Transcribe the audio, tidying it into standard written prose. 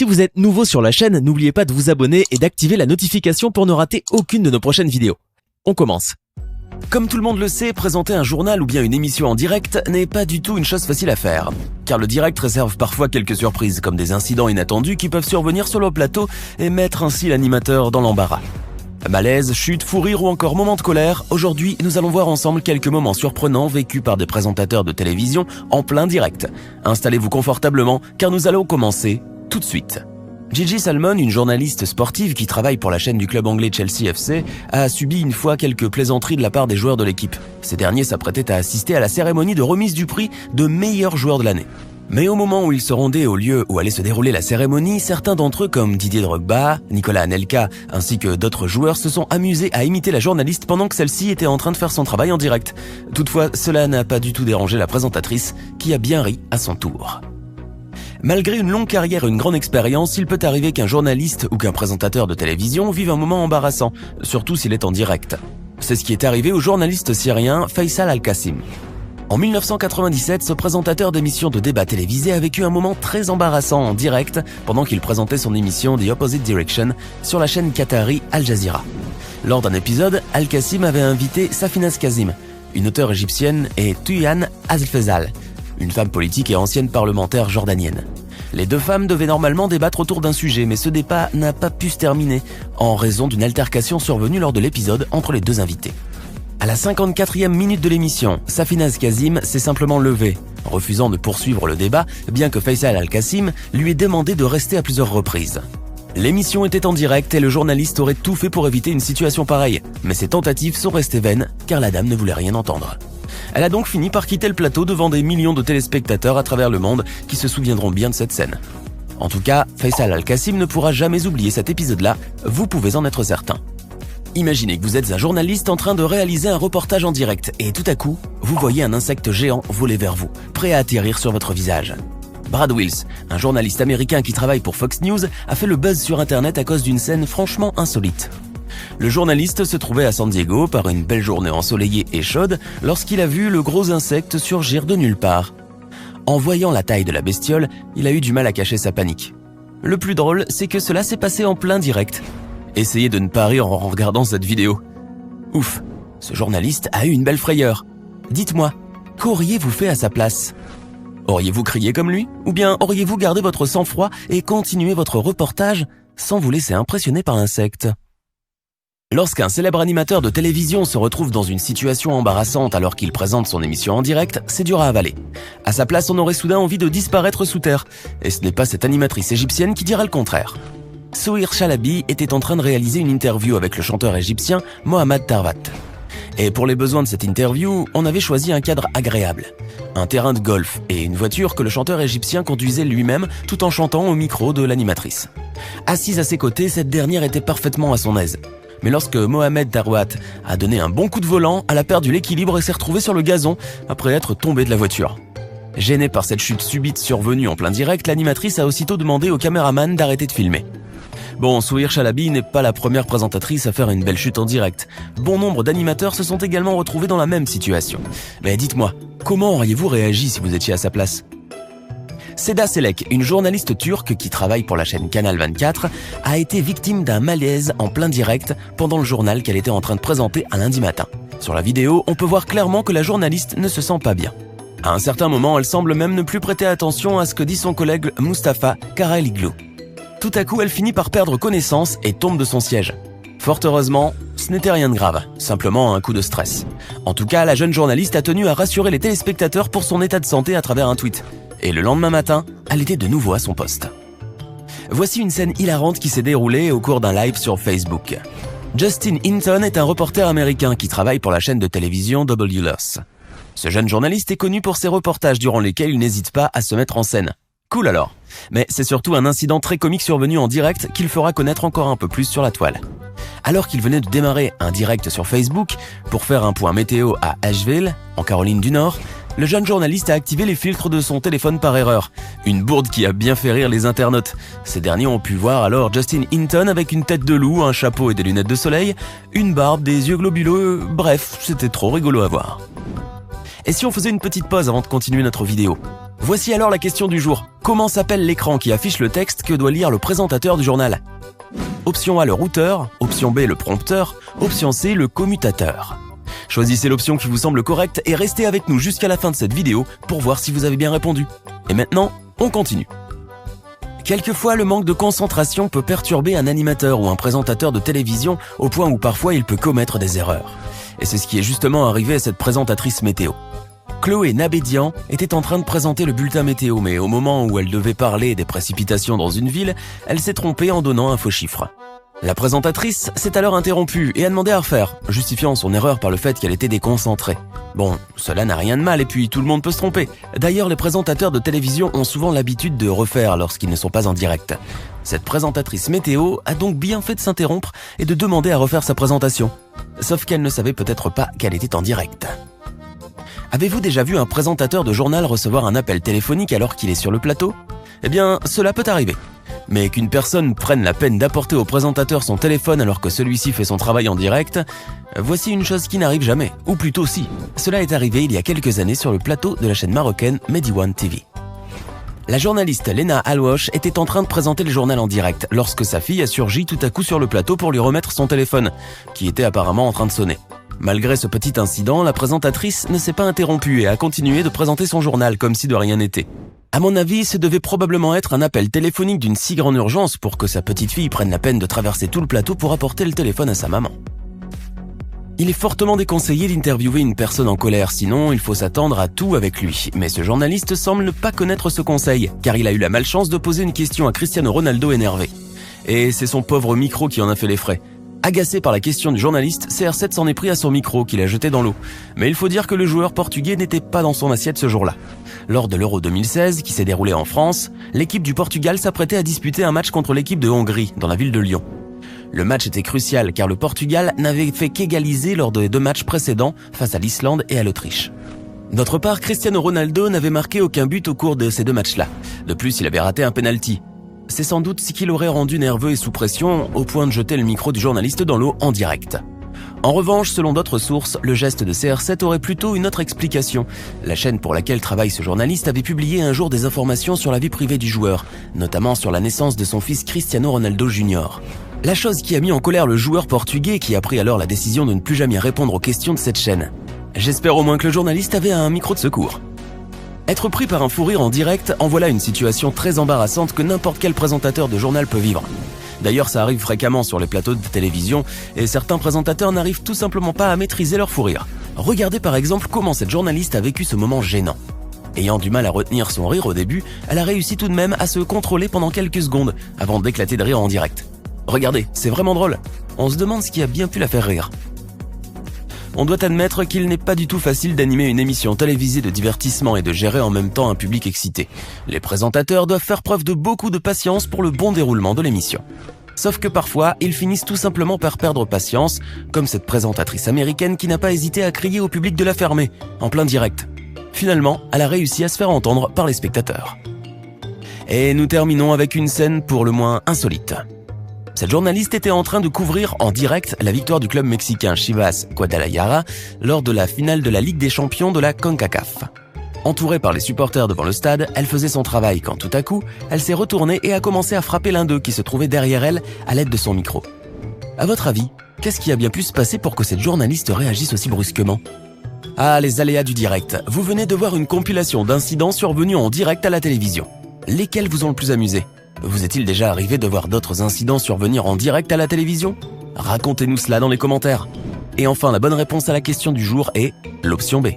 Si vous êtes nouveau sur la chaîne, n'oubliez pas de vous abonner et d'activer la notification pour ne rater aucune de nos prochaines vidéos. On commence. Comme tout le monde le sait, présenter un journal ou bien une émission en direct n'est pas du tout une chose facile à faire. Car le direct réserve parfois quelques surprises, comme des incidents inattendus qui peuvent survenir sur le plateau et mettre ainsi l'animateur dans l'embarras. Malaise, chute, fou rire ou encore moment de colère, aujourd'hui nous allons voir ensemble quelques moments surprenants vécus par des présentateurs de télévision en plein direct. Installez-vous confortablement car nous allons commencer tout de suite. Gigi Salmon, une journaliste sportive qui travaille pour la chaîne du club anglais Chelsea FC, a subi une fois quelques plaisanteries de la part des joueurs de l'équipe. Ces derniers s'apprêtaient à assister à la cérémonie de remise du prix de meilleur joueur de l'année. Mais au moment où ils se rendaient au lieu où allait se dérouler la cérémonie, certains d'entre eux comme Didier Drogba, Nicolas Anelka ainsi que d'autres joueurs se sont amusés à imiter la journaliste pendant que celle-ci était en train de faire son travail en direct. Toutefois, cela n'a pas du tout dérangé la présentatrice qui a bien ri à son tour. Malgré une longue carrière et une grande expérience, il peut arriver qu'un journaliste ou qu'un présentateur de télévision vive un moment embarrassant, surtout s'il est en direct. C'est ce qui est arrivé au journaliste syrien Faisal Al-Qassim. En 1997, ce présentateur d'émissions de débat télévisé a vécu un moment très embarrassant en direct pendant qu'il présentait son émission The Opposite Direction sur la chaîne qatari Al Jazeera. Lors d'un épisode, Al-Qassim avait invité Safinaz Kazim, une auteure égyptienne, et Tuyan Al-Fezal, une femme politique et ancienne parlementaire jordanienne. Les deux femmes devaient normalement débattre autour d'un sujet, mais ce débat n'a pas pu se terminer en raison d'une altercation survenue lors de l'épisode entre les deux invités. À la 54e minute de l'émission, Safinaz Kazim s'est simplement levée, refusant de poursuivre le débat, bien que Faisal Al-Qassim lui ait demandé de rester à plusieurs reprises. L'émission était en direct et le journaliste aurait tout fait pour éviter une situation pareille, mais ses tentatives sont restées vaines, car la dame ne voulait rien entendre. Elle a donc fini par quitter le plateau devant des millions de téléspectateurs à travers le monde qui se souviendront bien de cette scène. En tout cas, Faisal Al-Qassim ne pourra jamais oublier cet épisode-là, vous pouvez en être certain. Imaginez que vous êtes un journaliste en train de réaliser un reportage en direct et tout à coup, vous voyez un insecte géant voler vers vous, prêt à atterrir sur votre visage. Brad Wills, un journaliste américain qui travaille pour Fox News, a fait le buzz sur internet à cause d'une scène franchement insolite. Le journaliste se trouvait à San Diego par une belle journée ensoleillée et chaude lorsqu'il a vu le gros insecte surgir de nulle part. En voyant la taille de la bestiole, il a eu du mal à cacher sa panique. Le plus drôle, c'est que cela s'est passé en plein direct. Essayez de ne pas rire en regardant cette vidéo. Ouf, ce journaliste a eu une belle frayeur. Dites-moi, qu'auriez-vous fait à sa place ? Auriez-vous crié comme lui ? Ou bien auriez-vous gardé votre sang-froid et continué votre reportage sans vous laisser impressionner par l'insecte ? Lorsqu'un célèbre animateur de télévision se retrouve dans une situation embarrassante alors qu'il présente son émission en direct, c'est dur à avaler. À sa place, on aurait soudain envie de disparaître sous terre. Et ce n'est pas cette animatrice égyptienne qui dira le contraire. Sohir Chalabi était en train de réaliser une interview avec le chanteur égyptien Mohamed Tarwat. Et pour les besoins de cette interview, on avait choisi un cadre agréable. Un terrain de golf et une voiture que le chanteur égyptien conduisait lui-même tout en chantant au micro de l'animatrice. Assise à ses côtés, cette dernière était parfaitement à son aise. Mais lorsque Mohamed Tarwat a donné un bon coup de volant, elle a perdu l'équilibre et s'est retrouvée sur le gazon après être tombée de la voiture. Gênée par cette chute subite survenue en plein direct, l'animatrice a aussitôt demandé au caméraman d'arrêter de filmer. Bon, Sohir Chalabi n'est pas la première présentatrice à faire une belle chute en direct. Bon nombre d'animateurs se sont également retrouvés dans la même situation. Mais dites-moi, comment auriez-vous réagi si vous étiez à sa place ? Seda Selek, une journaliste turque qui travaille pour la chaîne Canal 24, a été victime d'un malaise en plein direct pendant le journal qu'elle était en train de présenter un lundi matin. Sur la vidéo, on peut voir clairement que la journaliste ne se sent pas bien. À un certain moment, elle semble même ne plus prêter attention à ce que dit son collègue Mustafa Karaliglu. Tout à coup, elle finit par perdre connaissance et tombe de son siège. Fort heureusement, ce n'était rien de grave, simplement un coup de stress. En tout cas, la jeune journaliste a tenu à rassurer les téléspectateurs pour son état de santé à travers un tweet. Et le lendemain matin, elle était de nouveau à son poste. Voici une scène hilarante qui s'est déroulée au cours d'un live sur Facebook. Justin Hinton est un reporter américain qui travaille pour la chaîne de télévision WLOS. Ce jeune journaliste est connu pour ses reportages durant lesquels il n'hésite pas à se mettre en scène. Cool alors. Mais c'est surtout un incident très comique survenu en direct qu'il fera connaître encore un peu plus sur la toile. Alors qu'il venait de démarrer un direct sur Facebook pour faire un point météo à Asheville, en Caroline du Nord, le jeune journaliste a activé les filtres de son téléphone par erreur. Une bourde qui a bien fait rire les internautes. Ces derniers ont pu voir alors Justin Hinton avec une tête de loup, un chapeau et des lunettes de soleil, une barbe, des yeux globuleux, bref, c'était trop rigolo à voir. Et si on faisait une petite pause avant de continuer notre vidéo ? Voici alors la question du jour. Comment s'appelle l'écran qui affiche le texte que doit lire le présentateur du journal? Option A, le routeur. Option B, le prompteur. Option C, le commutateur. Choisissez l'option qui vous semble correcte et restez avec nous jusqu'à la fin de cette vidéo pour voir si vous avez bien répondu. Et maintenant, on continue. Quelquefois, le manque de concentration peut perturber un animateur ou un présentateur de télévision au point où parfois il peut commettre des erreurs. Et c'est ce qui est justement arrivé à cette présentatrice météo. Chloé Nabédian était en train de présenter le bulletin météo, mais au moment où elle devait parler des précipitations dans une ville, elle s'est trompée en donnant un faux chiffre. La présentatrice s'est alors interrompue et a demandé à refaire, justifiant son erreur par le fait qu'elle était déconcentrée. Bon, cela n'a rien de mal et puis tout le monde peut se tromper. D'ailleurs, les présentateurs de télévision ont souvent l'habitude de refaire lorsqu'ils ne sont pas en direct. Cette présentatrice météo a donc bien fait de s'interrompre et de demander à refaire sa présentation. Sauf qu'elle ne savait peut-être pas qu'elle était en direct. Avez-vous déjà vu un présentateur de journal recevoir un appel téléphonique alors qu'il est sur le plateau? Eh bien, cela peut arriver. Mais qu'une personne prenne la peine d'apporter au présentateur son téléphone alors que celui-ci fait son travail en direct, voici une chose qui n'arrive jamais, ou plutôt si. Cela est arrivé il y a quelques années sur le plateau de la chaîne marocaine Medione TV. La journaliste Lena Alwash était en train de présenter le journal en direct lorsque sa fille a surgi tout à coup sur le plateau pour lui remettre son téléphone, qui était apparemment en train de sonner. Malgré ce petit incident, la présentatrice ne s'est pas interrompue et a continué de présenter son journal comme si de rien n'était. À mon avis, ce devait probablement être un appel téléphonique d'une si grande urgence pour que sa petite fille prenne la peine de traverser tout le plateau pour apporter le téléphone à sa maman. Il est fortement déconseillé d'interviewer une personne en colère, sinon il faut s'attendre à tout avec lui. Mais ce journaliste semble ne pas connaître ce conseil, car il a eu la malchance de poser une question à Cristiano Ronaldo énervé. Et c'est son pauvre micro qui en a fait les frais. Agacé par la question du journaliste, CR7 s'en est pris à son micro qu'il a jeté dans l'eau. Mais il faut dire que le joueur portugais n'était pas dans son assiette ce jour-là. Lors de l'Euro 2016, qui s'est déroulé en France, l'équipe du Portugal s'apprêtait à disputer un match contre l'équipe de Hongrie, dans la ville de Lyon. Le match était crucial car le Portugal n'avait fait qu'égaliser lors des 2 matchs précédents face à l'Islande et à l'Autriche. D'autre part, Cristiano Ronaldo n'avait marqué aucun but au cours de ces 2 matchs-là. De plus, il avait raté un penalty. C'est sans doute ce qui l'aurait rendu nerveux et sous pression, au point de jeter le micro du journaliste dans l'eau en direct. En revanche, selon d'autres sources, le geste de CR7 aurait plutôt une autre explication. La chaîne pour laquelle travaille ce journaliste avait publié un jour des informations sur la vie privée du joueur, notamment sur la naissance de son fils Cristiano Ronaldo Jr. La chose qui a mis en colère le joueur portugais qui a pris alors la décision de ne plus jamais répondre aux questions de cette chaîne. J'espère au moins que le journaliste avait un micro de secours. Être pris par un fou rire en direct, en voilà une situation très embarrassante que n'importe quel présentateur de journal peut vivre. D'ailleurs, ça arrive fréquemment sur les plateaux de télévision et certains présentateurs n'arrivent tout simplement pas à maîtriser leur fou rire. Regardez par exemple comment cette journaliste a vécu ce moment gênant. Ayant du mal à retenir son rire au début, elle a réussi tout de même à se contrôler pendant quelques secondes avant d'éclater de rire en direct. Regardez, c'est vraiment drôle. On se demande ce qui a bien pu la faire rire. On doit admettre qu'il n'est pas du tout facile d'animer une émission télévisée de divertissement et de gérer en même temps un public excité. Les présentateurs doivent faire preuve de beaucoup de patience pour le bon déroulement de l'émission. Sauf que parfois, ils finissent tout simplement par perdre patience, comme cette présentatrice américaine qui n'a pas hésité à crier au public de la fermer, en plein direct. Finalement, elle a réussi à se faire entendre par les spectateurs. Et nous terminons avec une scène pour le moins insolite. Cette journaliste était en train de couvrir en direct la victoire du club mexicain Chivas Guadalajara lors de la finale de la Ligue des Champions de la CONCACAF. Entourée par les supporters devant le stade, elle faisait son travail quand tout à coup, elle s'est retournée et a commencé à frapper l'un d'eux qui se trouvait derrière elle à l'aide de son micro. À votre avis, qu'est-ce qui a bien pu se passer pour que cette journaliste réagisse aussi brusquement? Ah, les aléas du direct. Vous venez de voir une compilation d'incidents survenus en direct à la télévision. Lesquels vous ont le plus amusé? Vous est-il déjà arrivé de voir d'autres incidents survenir en direct à la télévision? Racontez-nous cela dans les commentaires. Et enfin, la bonne réponse à la question du jour est l'option B.